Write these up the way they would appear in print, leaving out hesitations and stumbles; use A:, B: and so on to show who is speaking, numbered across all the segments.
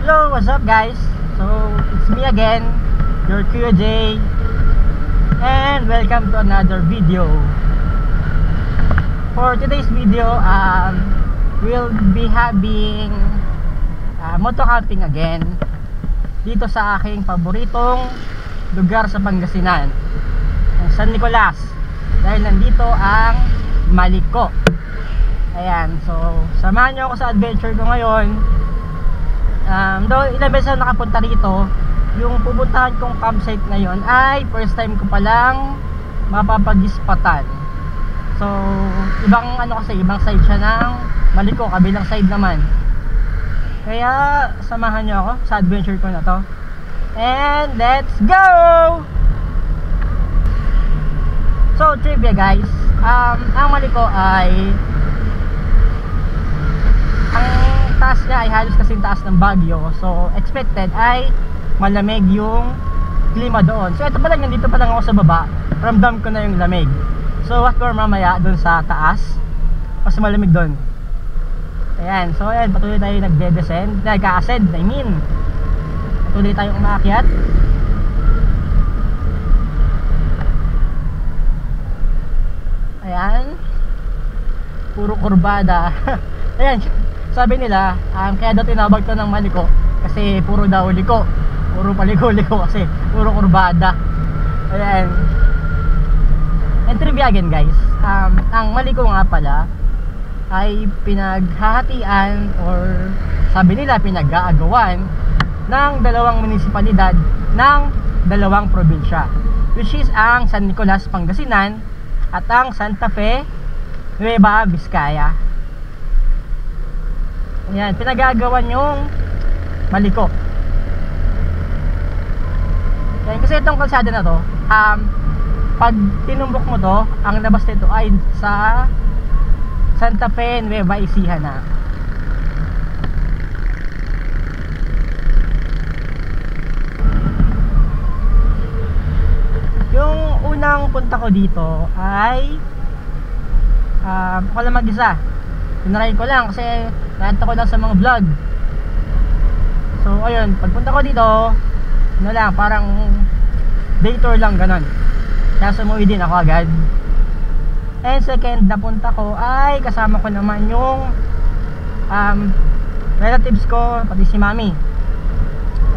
A: Hello, what's up guys? So, it's me again, your Kuya J, and welcome to another video. For today's video, we'll be having moto camping again dito sa aking paboritong lugar sa Pangasinan, ang San Nicolas, dahil nandito ang Maliko. Ayan, so samahan nyo ako sa adventure ko ngayon. Though ilang beses na nakapunta rito, yung pupuntahan kong campsite ngayon ay first time ko palang mapapagispatan. So ibang ibang side siya ng Maliko, kabilang side naman. Kaya samahan nyo ako sa adventure ko na to, and let's go! So trivia guys, ang Maliko ay ang taas niya ay halos kasing taas ng Baguio. So expected ay malamig yung klima doon. So ito pa lang, nandito pa lang ako sa baba, ramdam ko na yung lamig. So what more mamaya doon sa taas, mas malamig doon. Ayan, so ayan, patuloy tayo nagde-descend, nagka-ascend, I mean patuloy tayong umaakyat. Ayan, puro kurbada. Ayan, sabi nila, kaya daw tinawag to ng Maliko kasi puro daw liko, puro paliko-liko kasi puro kurbada. Ayan, and trivia again guys, ang Maliko nga pala ay pinaghahatian, or sabi nila pinag-aagawan ng dalawang munisipalidad ng dalawang probinsya, which is ang San Nicolas, Pangasinan, at ang Santa Fe, Nueva Vizcaya. Ayan, pinagagawan yung Maliko. Ayan, kasi itong kalsada na to, pag tinumbok mo to, ang labas nito ay sa Santa Fe, Nueva Ecija na. Yung unang punta ko dito ay ako lang mag-isa. Tinry ko lang kasi nakita ko lang sa mga vlog. So ayun, pagpunta ko dito, parang day tour lang, ganon. Kaya sumuwi din ako agad. And second na punta ko ay kasama ko naman yung relatives ko, pati si mami.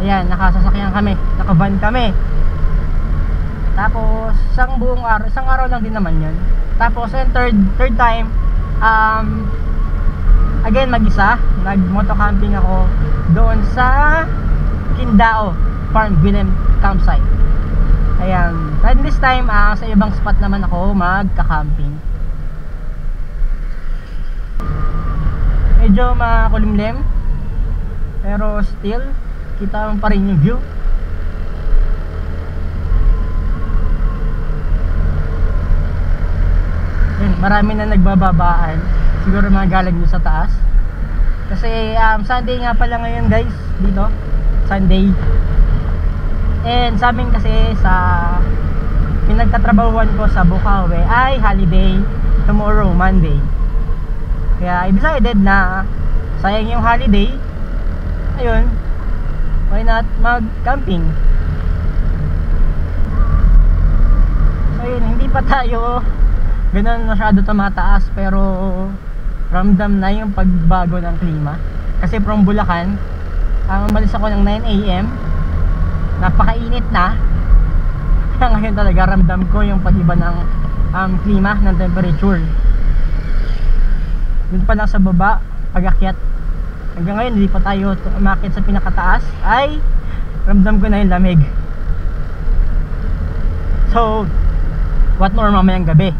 A: Ayan, nakasasakyan kami, nakavan kami. Tapos isang araw lang din naman yun. Tapos yung third time, again mag-isa, nag-moto camping ako doon sa Kindao Farm Willem Campsite. Ayan, and this time sa ibang spot naman ako magka-camping. Medyo makulimlim, pero still kita mo pa rin yung view. Marami na nagbababaan, siguro mga galing nyo sa taas. Kasi Sunday nga pala ngayon guys, dito Sunday. And sa amin kasi sa pinagtatrabahuan ko sa Bukawi ay holiday tomorrow, Monday. Kaya I decided na sayang yung holiday, ayun, why not mag-camping. So yun, hindi pa tayo ganun masyado tumataas, pero ramdam na yung pagbago ng klima. Kasi from Bulacan, umalis ako ng 9 AM, napakainit na. Kaya ngayon talaga ramdam ko yung pag-iba ng klima, ng temperature. Dito pa lang sa baba, pag-akyat, hanggang ngayon hindi pa tayo umakyat sa pinakataas, ay ramdam ko na yung lamig. So what more mamayang gabi,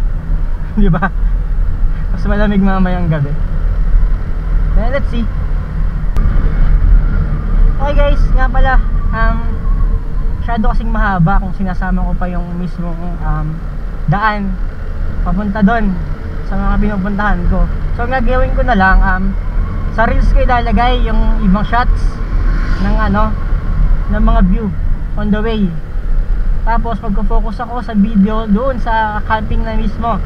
A: di ba? Mas malamig mamayang gabi. Then let's see. Okay guys, nga pala, masyado kasing mahaba kung sinasama ko pa yung mismong daan papunta doon sa mga pinupuntahan ko. So nga gawin ko na lang, sa reels ko ilalagay yung ibang shots ng ng mga view on the way. Tapos magko-focus ako sa video doon sa camping na mismo.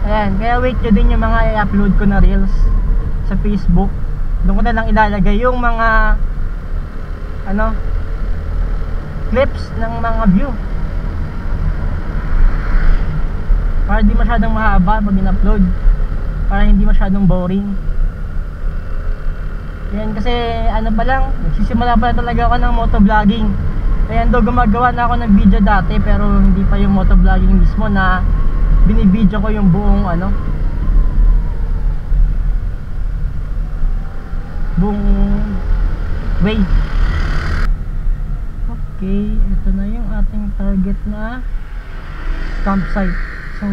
A: Ayan, kaya wait nyo din yung mga i-upload ko na reels sa Facebook. Doon ko na lang ilalagay yung mga ano, clips ng mga view para hindi masyadong mahaba pag in-upload, para hindi masyadong boring. Yan, kasi ano pa lang, nagsisimula pa talaga ako ng motovlogging. Ayan, do gumagawa na ako ng video dati, pero hindi pa yung motovlogging mismo na binibidyo ko yung buong ano, buong way. Okay, ito na yung ating target na campsite. So,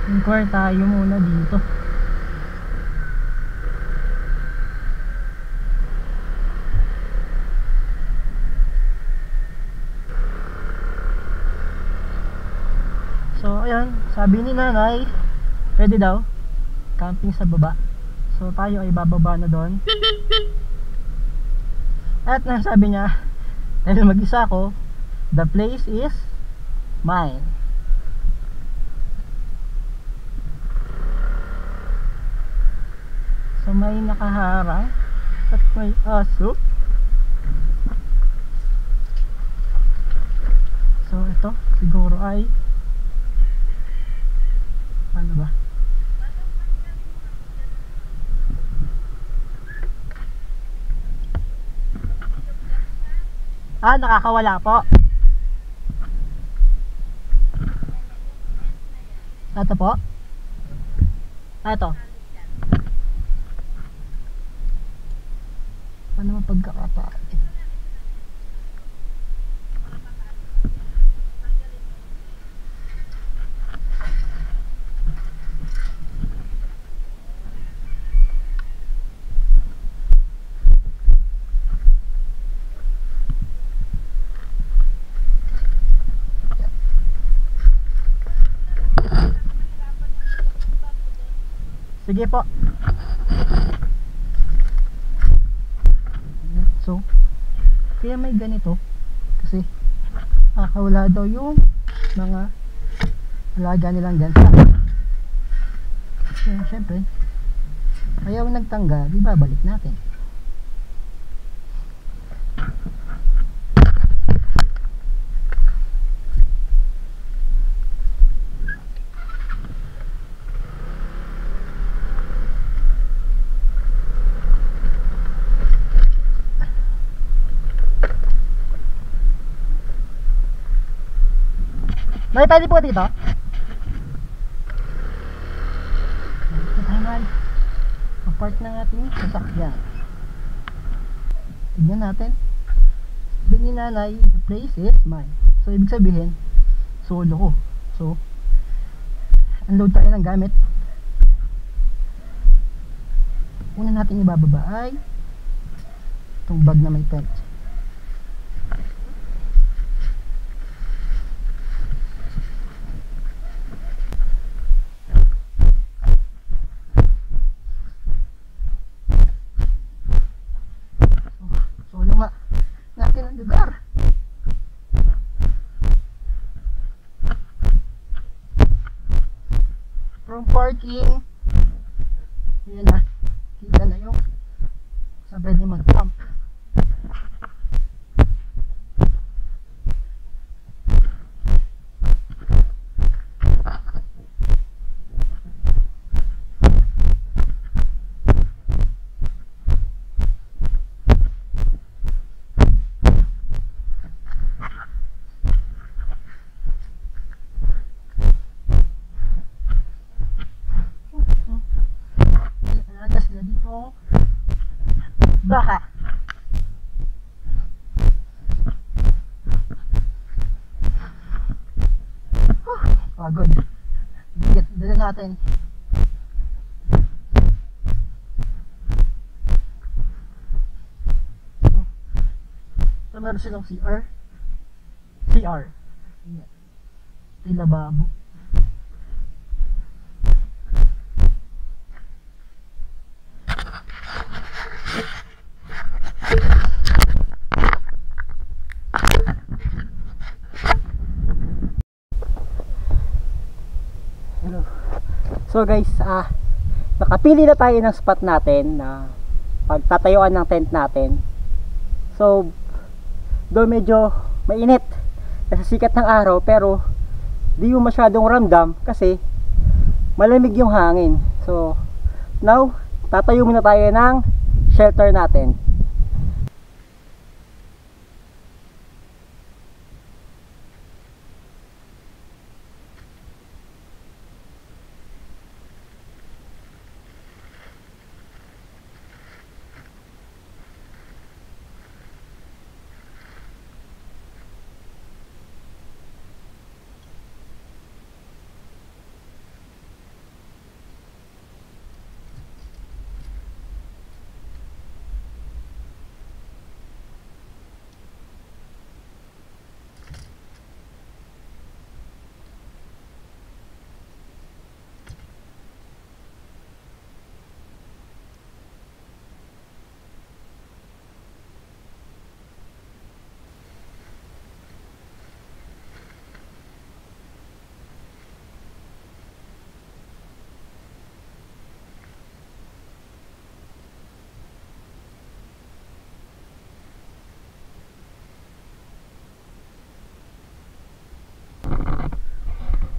A: inquire tayo muna dito. So, ayan, sabi ni nanay, pwede daw camping sa baba. So, tayo ay bababa na doon. At nang sabi niya, dahil mag-isa ako, the place is mine. So, may nakaharang at may aso. So, ito siguro ay ano ba? Nakakawala po. Ito po. Ito. Paano mapagkakataon? Sige po. So, kaya may ganito kasi nakakawala daw yung mga alaga nilang gansa. So, syempre ayaw nagtanggal, ibabalik natin. May pwede po dito? Park ng ating sasakyan. Tignan natin. Sabi ni nanay, the place is mine. So, ibig sabihin, solo ko. So, unload tayo ng gamit. Una natin ibababa ay itong bag na may tent. Lugar. From parking, yun na, kita na yung sa pwede mag-pump. Baka pagod. Bigat dala natin. So, meron silang CR. May lababo. So guys, nakapili na tayo ng spot natin na pagtatayuan ng tent natin. So Though medyo mainit sa sikat ng araw, pero di mo masyadong ramdam kasi malamig yung hangin. So now, tatayo muna tayo ng shelter natin.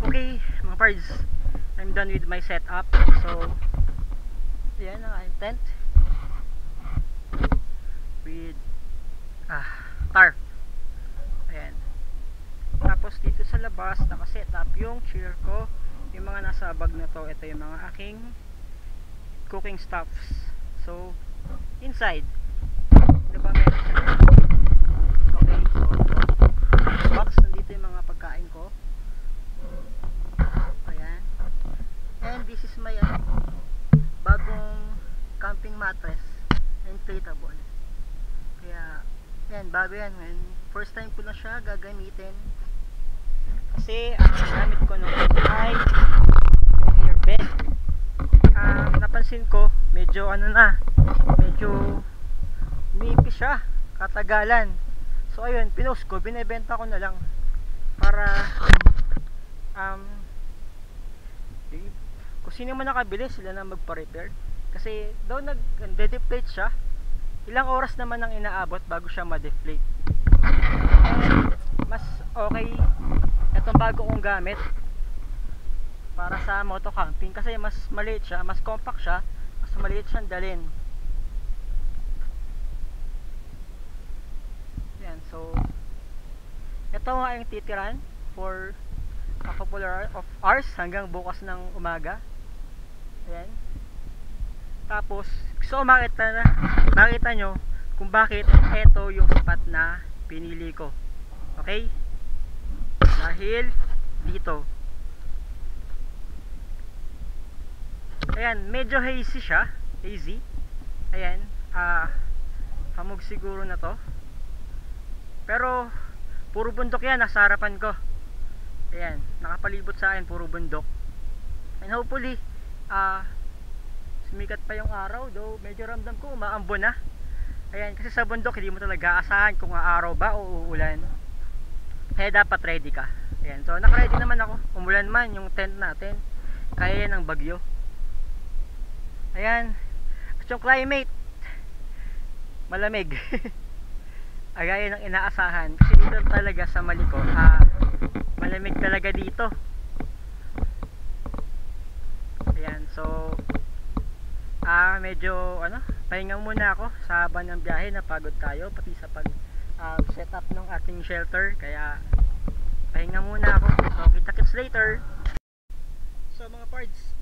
A: Okay mga pards, I'm done with my setup. So yan ang aking tent with tarp. Ayan. Tapos dito sa labas nakaset up yung chair ko. Yung mga nasa bag na to, ito yung mga aking cooking stuffs. So inside, diba meron siya? Okay, so box, nandito yung mga pagkain ko. Ayan. And this is my bagong camping mattress, inflatable. Kaya yan, bago yan. First time ko na siya gagamitin kasi ang gamit ko nung ay yung airbed. Napansin ko medyo medyo umipis siya katagalan. So ayun, pinost ko, binebenta ko na lang para kung sino man nakabili, sila na magpa-repair. Kasi daw nag-deflate siya. Ilang oras naman ang inaabot bago siya ma-deflate. And mas okay itong bago kong gamit para sa moto camping kasi mas maliit siya, mas compact siya, mas maliit siyang dalhin. Yan, so ito nga yung titiran for a couple of hours hanggang bukas ng umaga. Ayan. Tapos so makita nyo kung bakit ito yung spot na pinili ko. Okay? Dahil dito, ayan, medyo hazy siya, hazy. Ayan, hamog siguro na to, pero puro bundok yan nasa harapan ko. Ayan, nakapalibot sa akin, puro bundok. And hopefully sumikat pa yung araw, though medyo ramdam ko umaambon na. Ayan, kasi sa bundok hindi mo talaga aasahan kung araw ba o uulan. Kaya dapat ready ka. Ayan, so naka-ready naman ako. Umulan man yung tent natin, kaya yan ng bagyo. Ayan, at yung climate malamig. Agaya ng inaasahan kasi dito talaga sa Maliko, malamig talaga dito. Ayan, so medyo pahinga muna ako sa haba ng biyahe, napagod tayo pati sa pag set up ng ating shelter, kaya pahinga muna ako. So kita-kits later. So mga pards,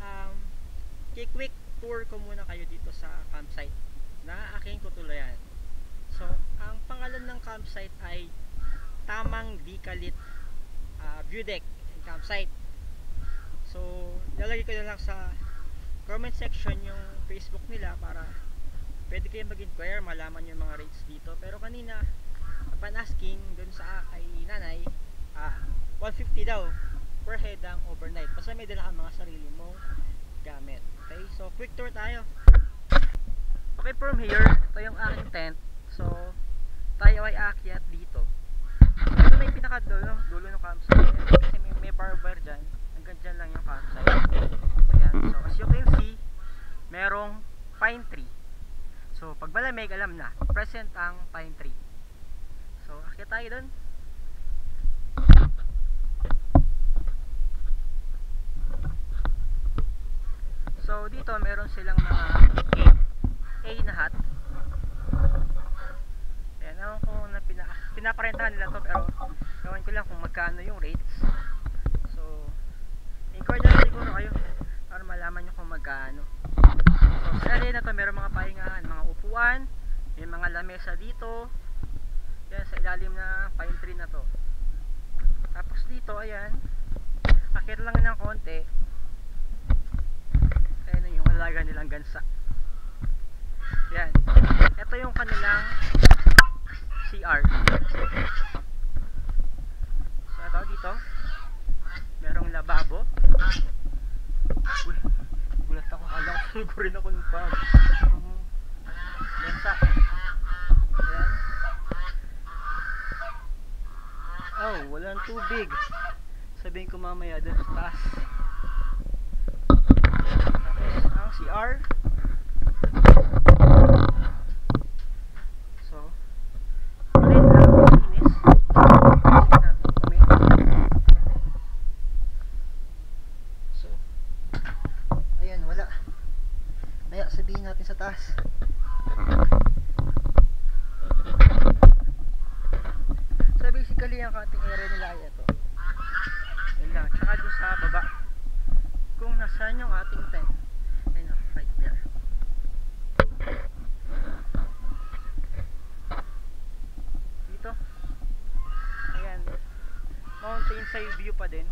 A: quick tour ko muna kayo dito sa campsite na aking tutulayan. So ang pangalan ng campsite ay Tamang Dikalit View Deck and Campsite. So lalagay ko na lang sa comment section yung Facebook nila para pwede kayong mag-inquire, malaman yung mga rates dito. Pero kanina upon asking dun sa kay nanay, 150 daw per head ang overnight, basta may dala kang mga sarili mong gamit. Okay, so quick tour tayo. Okay, from here, ito yung aking tent. So tayo ay aakyat dito. Ito na yung pinakadulo ng campsite kasi may barbell dyan. Hanggang dyan lang yung campsite. Ayan, so as you can see, merong pine tree. So pag malamig, alam na, present ang pine tree. So So, akit tayo dun. So, dito meron silang mga A na hut. Ayan, ewan ko na pinaparentahan nila to, pero ewan ko lang kung magkano yung rates. So, inquire na siguro kayo para malaman nyo kung magkano. So, sa area na to meron mga pahingahan, mga upuan, may mga lamesa dito. Yan, sa ilalim na pine tree na to. Tapos dito, ayan, akit lang ng konti. Ayan yung alaga nilang gansa. Yan, ito yung kanilang CR. So, ito dito merong lababo. Uy, gulat ako, kala ko rin ako ng pag gansa. Ayan. Oh, walang tubig. Sabihin ko mamaya dun sa taas. Tapos ang CR. So, ulit lang, linis. So, ayan, wala. Maya sabihin natin sa taas. So basically ang camping area nila ay ito. Yan lang. Tsaka doon sa baba kung nasaan yung ating tent. Ayun o, right there. Dito. Ayan. Mountain side view pa din.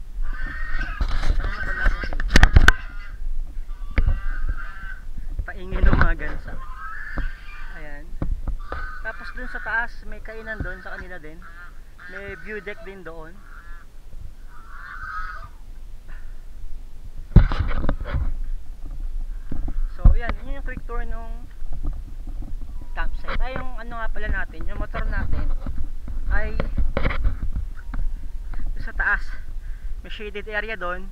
A: Ano pa lang yung paingin ng mga gansa. Ayan. Tapos dun sa taas may kainan doon sa kanila din. May view deck din doon. So yan, yun yung quick tour nung campsite. Ay yung ano nga pala natin, yung motor natin ay sa taas. May shaded area doon.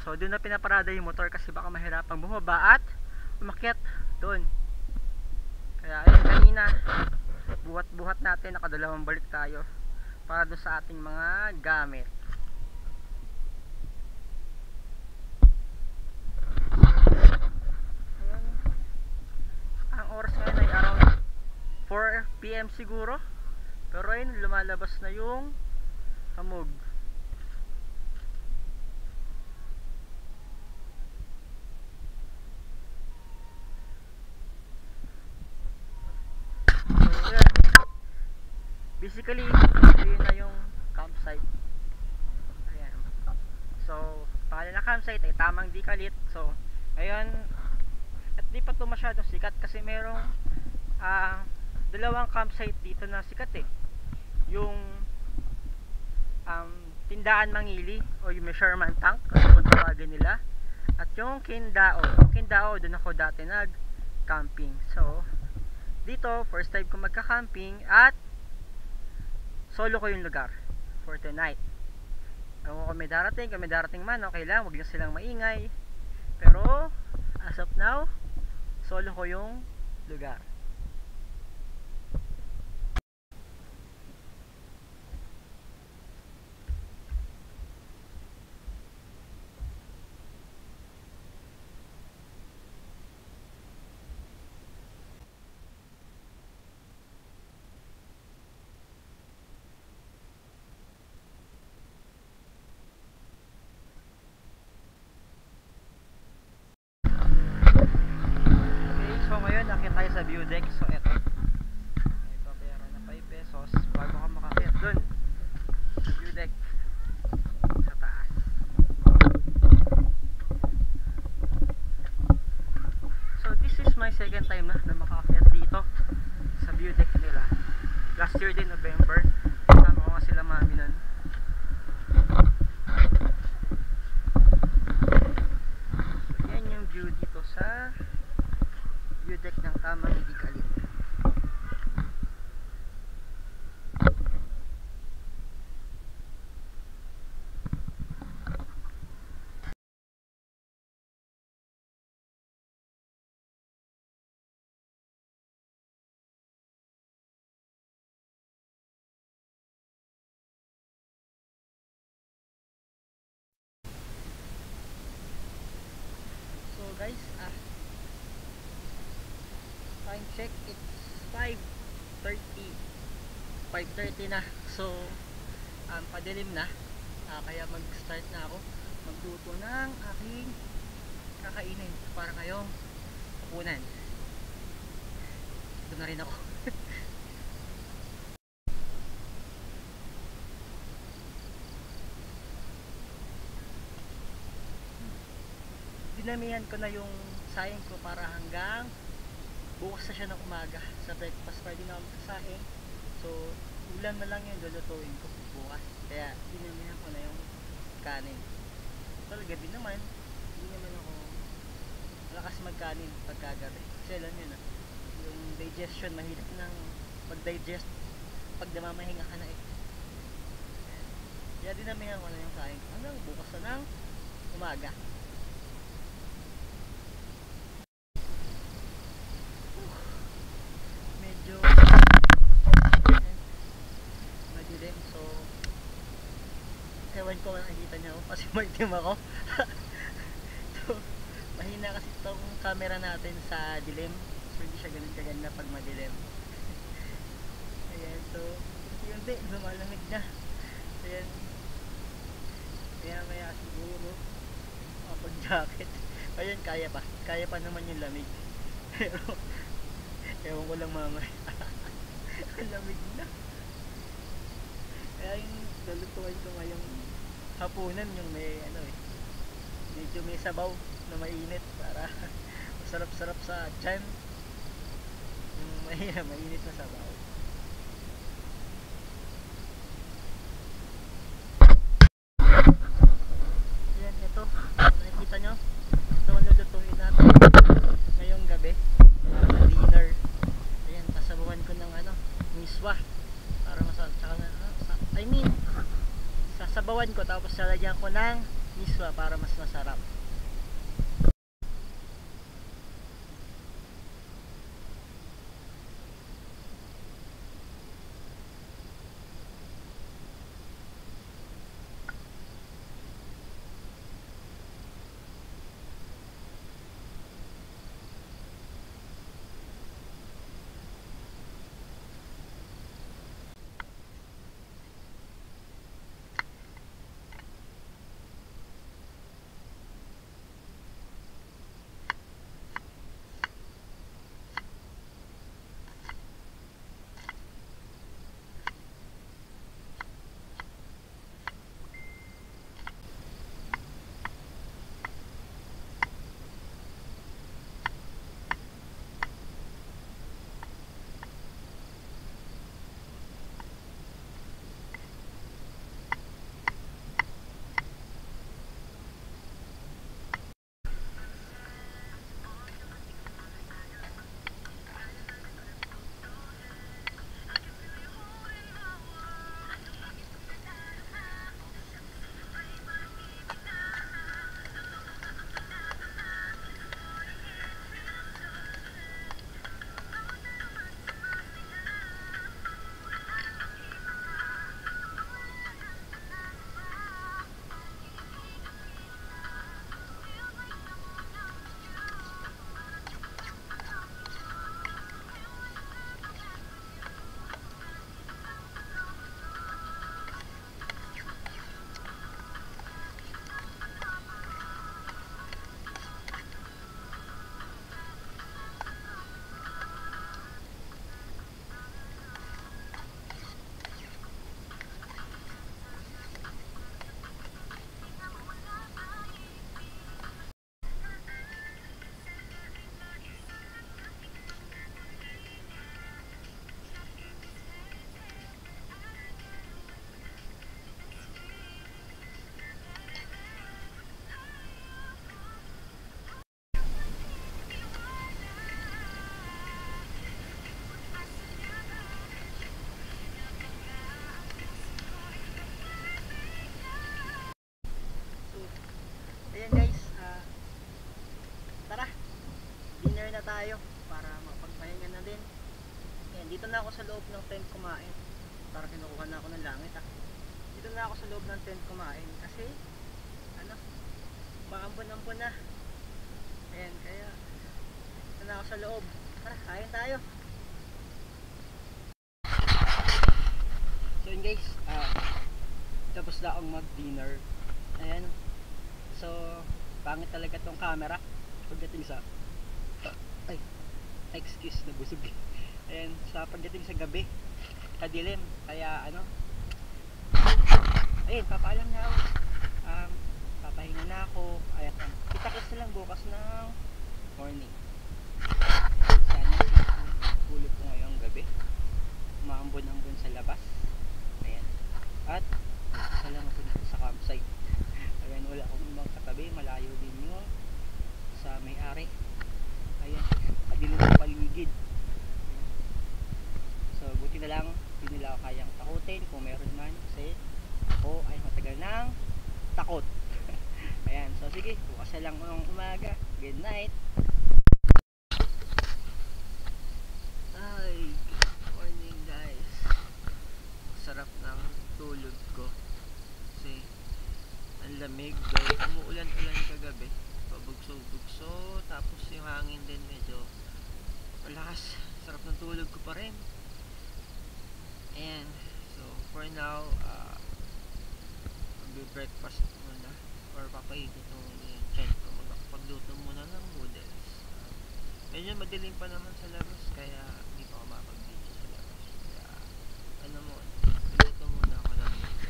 A: So doon na pinaparada yung motor kasi baka mahirapang bumaba at umakyat doon. Kaya ayun, kanina buhat-buhat natin, nakadalawang balik tayo para doon sa ating mga gamit. Ayan. Ang oras ngayon ay around 4 PM siguro. Pero ayun, lumalabas na yung hamog. Basically, yun na yung campsite. Ayan. So, pangalan na campsite ay Tamang Di Kalit. So, ayun, at di pa ito masyadong sikat kasi merong dalawang campsite dito na sikat eh. Yung Tindaan Mangili o yung Sherman Tank kung tawagin nila, at yung Kindao. Yung Kindao, doon ako dati nag camping. So, dito first time ko magka-camping at solo ko yung lugar for tonight. Kung may darating man, okay lang, huwag lang silang maingay. Pero as of now, solo ko yung lugar. Tayo sa view deck. So eto, may babayaran na 5 pesos bago ka makakit dun sa view deck sa taas. So this is my second time na makakit dito sa view deck nila. Last year din, November, kasama ko nga sila mami nun. So yan yung view dito sa view deck ng Tamang Di Kalit. 5:30 na. So padilim na, kaya mag start na ako magluto ng aking kakainin para ngayong hapunan. Doon na rin ako. Dinamihan ko na yung sayang ko para hanggang bukas na siya ng umaga sa breakfast. Pwede na ako magsasaing. So ulam na lang yung lulutuin ko bukas. Kaya dinamihan ko na yung kanin. Well, gabi naman hindi naman ako malakas magkanin pagkagabi. Kasi alam nyo na, yung digestion, mahirap ng mag-digest pag namamahinga ka na eh. Kaya dinamihan ko na yung kain hanggang bukas na ng umaga. Medyo madilim, so ewan ko nakikita nyo kasi maitim ako. So mahina kasi itong camera natin sa dilim, so hindi siya ganun kaganda pag madilim. Ayan, so unti-unti lumalamig na. Ayan, maya siguro kapag jacket, ayan, kaya pa naman yung lamig. Pero ewan ko lang mamaya. Ang lamig na. Kaya yung lulutuan ko ngayong hapunan, yung may medyo may sabaw na mainit para masarap-sarap sa tiyan. Mainit na sabaw. Ayan, ito nakikita nyo, ito ang lulutuin natin ngayong gabi para dinner. Ayan, pasabawan ko ng miswa para masarap. Sasabawan ko tapos lalagyan ko ng miswa para mas masarap. Ayan guys, tara, dinner na tayo para mapagpahinga na din. Ayan, dito na ako sa loob ng tent kumain. Para kinukuha na ako ng langit Dito na ako sa loob ng tent kumain kasi maambon-ambon na. Ayan, kaya dito na ako sa loob. Tara, kain tayo. guys, tapos na akong mag-dinner. Ayan. So, pangit talaga tong camera pagdating sa ay, excuse, nabusog. Ayan, sa pagdating sa gabi, kadilim. Kaya ano, ayun, papaalam na ako. Papahinga na ako. Ayan, kita-kits na lang bukas ng morning. Sana tulog ko ngayong gabi. Maambon-ambon sa labas. Ayan. At isa lang ako dito sa campsite. Ayan, wala akong ibang katabi. Malayo din yun sa may-ari. Ayan, adilim ang paligid. So, buti na lang hindi nila ako kayang takutin kung meron man, kasi ako ay matagal ng takot. Ayan, so sige, bukas na lang ng umaga. Good night. Ay, good morning guys. Sarap ng tulog ko kasi ang lamig, dahil umuulan-ulan kagabi, pabugso-bugso, tapos yung hangin din medyo malakas. Sarap ng tulog ko pa rin. And so for now, mag-breakfast muna or papaikot ng tiyan ko, magpagluto muna ng noodles. Medyo madilim pa naman sa labas, kaya hindi pa ako makapag-video sa labas. Kaya ano mo, luto muna ako ng noodles.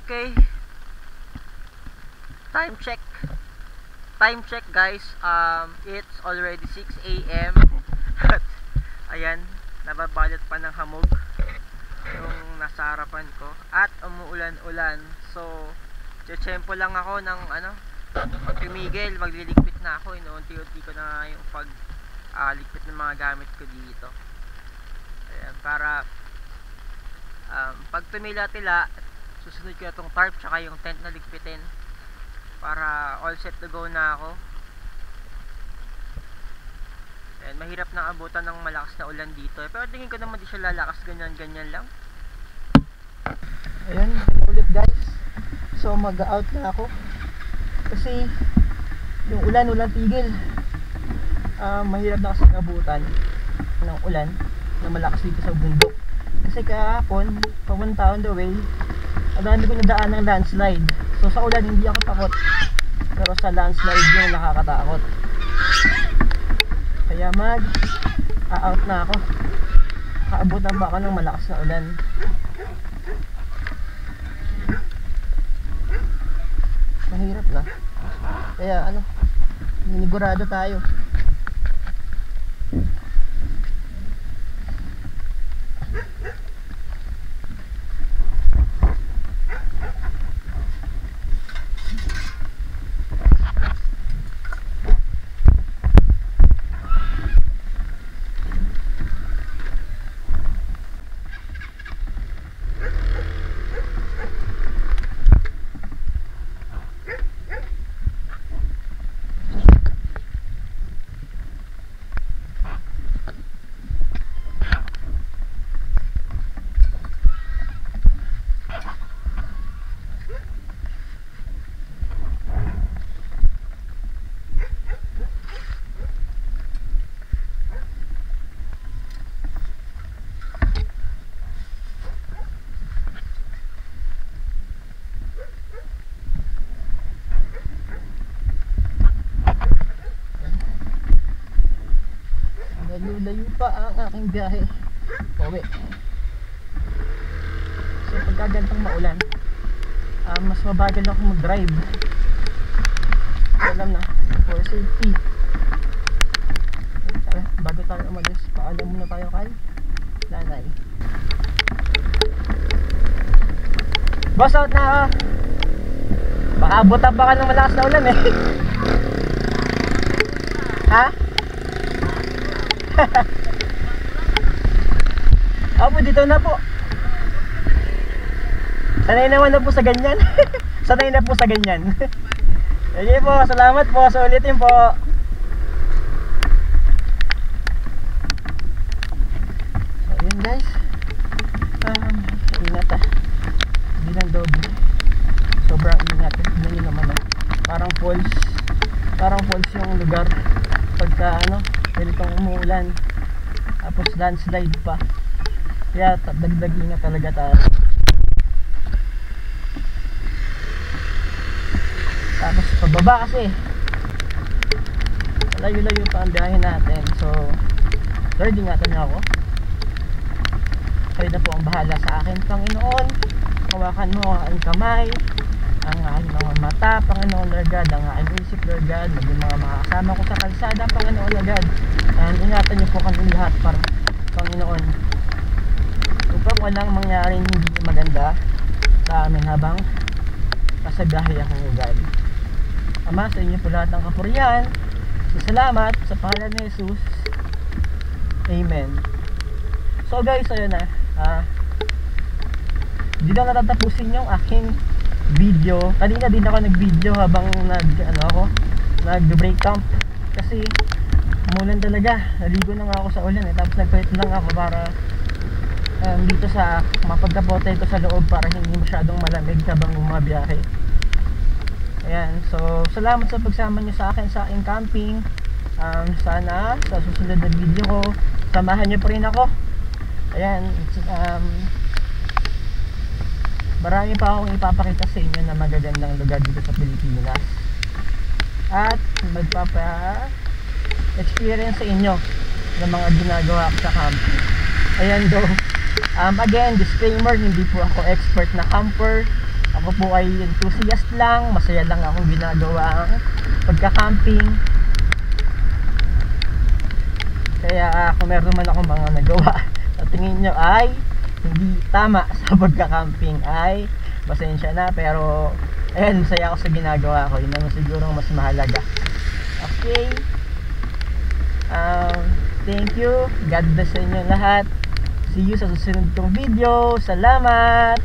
A: Okay, time check guys. It's already 6 AM at ayan, nababalot pa ng hamog yung nasa harapan ko at umuulan-ulan. So tiyempo lang ako ng ano, pag tumigil, magliligpit na ako. Inuunti-unti ko na yung ligpit ng mga gamit ko dito. Ayan, para pag tumila-tila, susunod ko itong tarp tsaka yung tent na ligpitin para all set to go na ako. And mahirap na abutan ng malakas na ulan dito, pero tingin ko naman di siya lalakas, ganyan lang. Ayan, ulit guys. So mag-out na ako kasi yung ulan tigil. Mahirap na kasi abutan ng ulan na malakas dito sa bundok. Kasi kahapon, papunta on the way, ang dami ko nadaan ng landslide. So sa ulan hindi ako takot, pero sa landslide yung nakakatakot. Kaya out na ako. Kaabutan pa ako ng malakas na ulan. Mahirap na. Kaya ano, ninigurado tayo. Layo pa ang aking biyahe pauwi. So pagka gantong maulan, mas mabagal ako mag-drive. Alam na, for safety. Bago tayo umalis, paalam muna tayo kay nanay. Boss, out na. Baka abutan pa ka ng malakas na ulan eh. Ha? Apo, dito na po. Sanay naman na po sa ganyan. Sanay na po sa ganyan. Sige po, salamat po. Sa ulitin po. So yun guys, ingat hindi lang doble, sobrang ingat. Tignan nyo naman parang falls yung lugar pagka ganitong umuulan, tapos landslide pa, kaya dagdag ingat talaga tayo. Tapos pababa kasi layo-layo pa ang biyahe natin, so Lord, ingatan niyo ako. Kayo na po ang bahala sa akin, Panginoon. Hawakan mo ang aking kamay, ang aking mga mata, Panginoon Lord God, ang aking isip, Lord God, maging mga makakasama ko sa kalsada, Panginoon Lord God. Ingatan niyo po kami lahat, Panginoon, upang walang mangyaring hindi maganda sa amin habang nasa biyahe ako, Lord God. Ama, sa inyo po lahat ng kapurihan. Salamat sa pangalan ni Jesus. Amen. So guys, ayun na. Hindi na natatapusin yung aking video. Kanina din ako nag-video habang nag-break camp. Kasi umulan talaga. Naligo na nga ako sa ulan Tapos nagpalit lang ako para dito sa mapagkapote ito sa loob para hindi masyadong malamig habang bumabiyahe. Ayan, so salamat sa pagsama nyo sa akin sa aking camping. Sana sa susunod na video ko samahan nyo pa rin ako. Ayan, marami pa akong ipapakita sa inyo na magagandang lugar dito sa Pilipinas at magpapa-experience sa inyo ng mga ginagawa ko sa camping. Ayan do. Again, disclaimer, hindi po ako expert na camper. Ako po ay enthusiast lang, masaya lang akong ginagawa ang pagka-camping. Kaya kung meron man akong mga nagawa sa tingin nyo ay hindi tama sa pagka-camping ay pasensya na, pero ayan, masaya ako sa ginagawa ko. Yun naman siguro mas mahalaga. Okay, thank you, God bless sa inyo lahat. See you sa susunod kong video. Salamat.